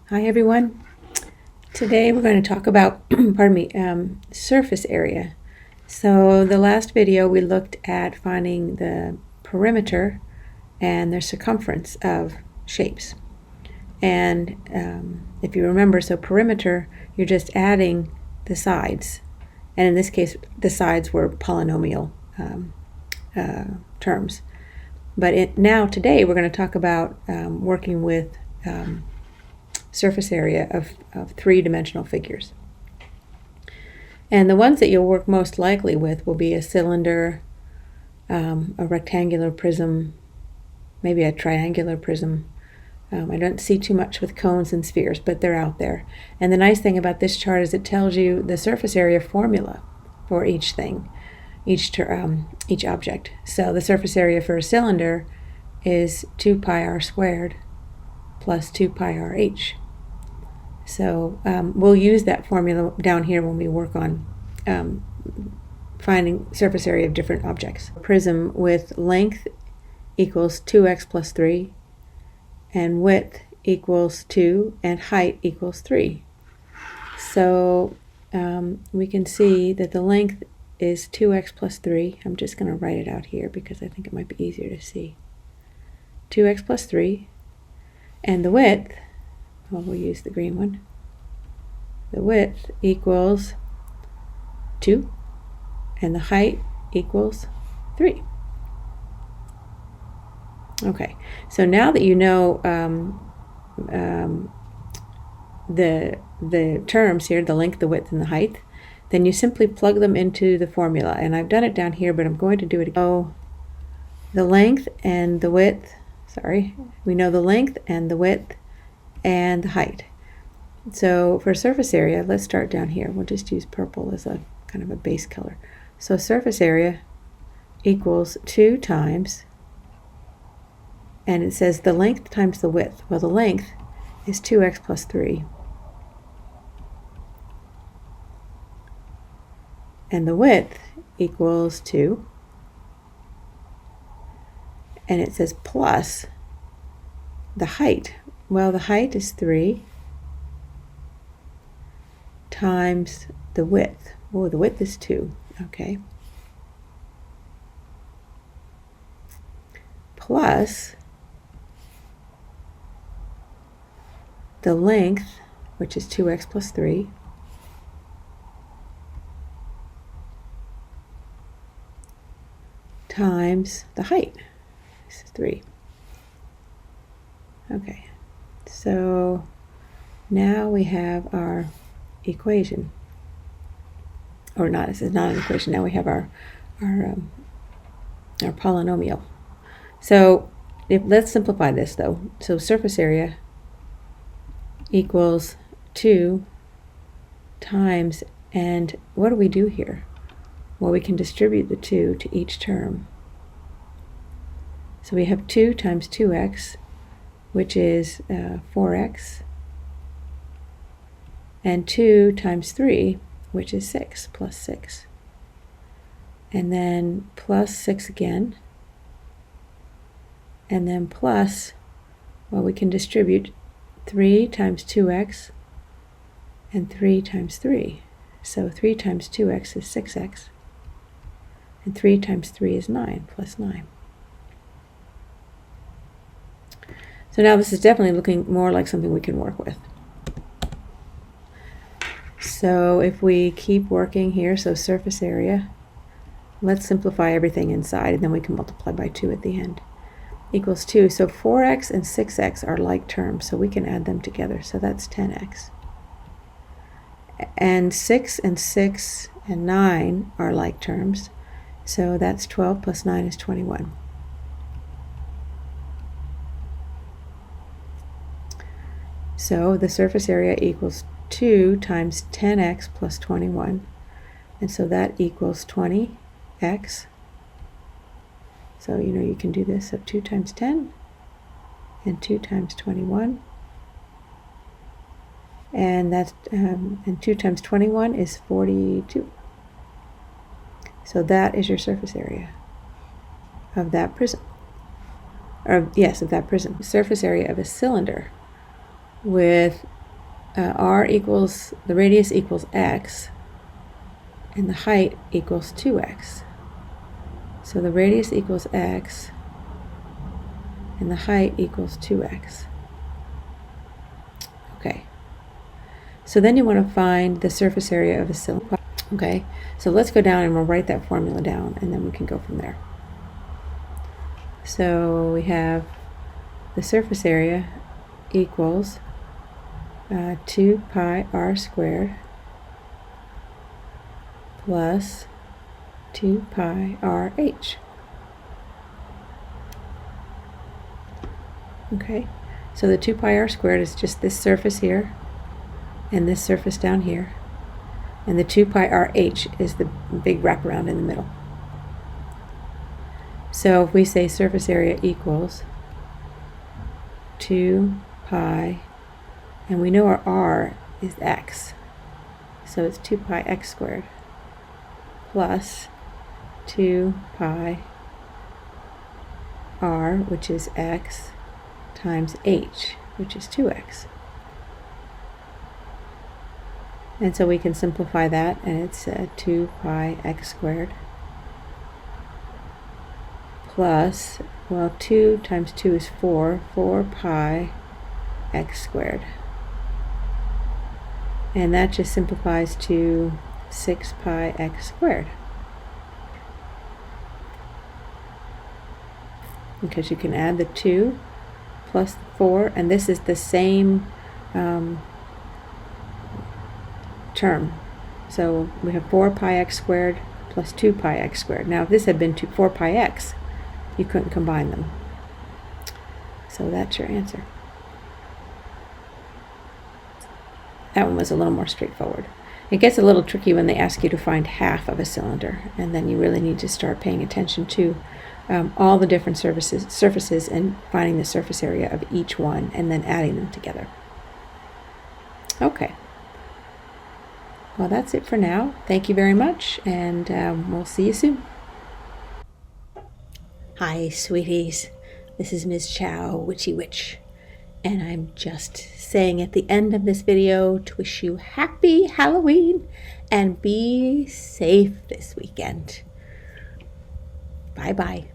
Hi everyone. Today we're going to talk about surface area. So the last video we looked at finding the perimeter and the circumference of shapes. And if you remember, so perimeter, you're just adding the sides. And in this case, the sides were polynomial terms. But now today we're going to talk about working with surface area of three-dimensional figures. And the ones that you'll work most likely with will be a cylinder, a rectangular prism, maybe a triangular prism. I don't see too much with cones and spheres, but they're out there. And the nice thing about this chart is it tells you the surface area formula for each thing, each object. So the surface area for a cylinder is 2 pi r squared plus 2 pi r h. So we'll use that formula down here when we work on finding surface area of different objects. A prism with length equals 2x plus 3, and width equals 2, and height equals 3. So we can see that the length is 2x plus 3. I'm just going to write it out here because I think it might be easier to see. 2x plus 3, and the width, well, we'll use the green one. The width equals 2, and the height equals 3. Okay, so now that you know the terms here, the length, the width, and the height, then you simply plug them into the formula. And I've done it down here, but I'm going to do it again. So the length and the width, we know the length and the width and the height. So for surface area, let's start down here. We'll just use purple as a kind of a base color. So surface area equals 2 times, and it says the length times the width. Well, the length is 2x plus 3. And the width equals 2. And it says plus the height. Well, the height is 3 times the width. Oh, the width is 2. Okay. Plus the length, which is 2x plus 3, times the height. This is 3. Okay, so now we have our equation. Or not, this is not an equation. Now we have our polynomial. So let's simplify this though. So surface area equals 2 times, and what do we do here? Well, we can distribute the 2 to each term. So we have 2 times 2x, which is 4x, and 2 times 3, which is 6, plus 6. And then plus 6 again, and then plus, well, we can distribute 3 times 2x and 3 times 3. So 3 times 2x is 6x, and 3 times 3 is 9, plus 9. So now this is definitely looking more like something we can work with. So if we keep working here, so surface area, let's simplify everything inside, and then we can multiply by 2 at the end, equals 2. So 4x and 6x are like terms, so we can add them together. So that's 10x. And 6 and 6 and 9 are like terms, so that's 12 plus 9 is 21. So the surface area equals 2 times 10x plus 21, and so that equals 20x. So you can do this. So 2 times 10 and 2 times 21, and that's and 2 times 21 is 42. So that is your surface area of that prism. Or yes, of that prism. Surface area of a cylinder with r equals, the radius equals x, and the height equals 2x. So the radius equals x, and the height equals 2x. Okay. So then you want to find the surface area of a cylinder. Okay, so let's go down and we'll write that formula down, and then we can go from there. So we have the surface area equals 2 pi r squared plus 2 pi r h. Okay, so the 2 pi r squared is just this surface here and this surface down here. And the 2 pi r h is the big wraparound in the middle. So if we say surface area equals 2 pi, and we know our r is x, so it's 2 pi x squared plus 2 pi r, which is x, times h, which is 2x. And so we can simplify that, and it's 2 pi x squared plus, well, 2 times 2 is 4 pi x squared. And that just simplifies to 6 pi x squared. Because you can add the 2 plus the 4, and this is the same term. So we have 4 pi x squared plus 2 pi x squared. Now if this had been 4 pi x, you couldn't combine them. So that's your answer. That one was a little more straightforward. It gets a little tricky when they ask you to find half of a cylinder, and then you really need to start paying attention to all the different surfaces and finding the surface area of each one and then adding them together. Okay. Well, that's it for now. Thank you very much, and we'll see you soon. Hi, sweeties. This is Ms. Chow, Witchy Witch, and I'm just saying at the end of this video to wish you happy Halloween and be safe this weekend. Bye-bye.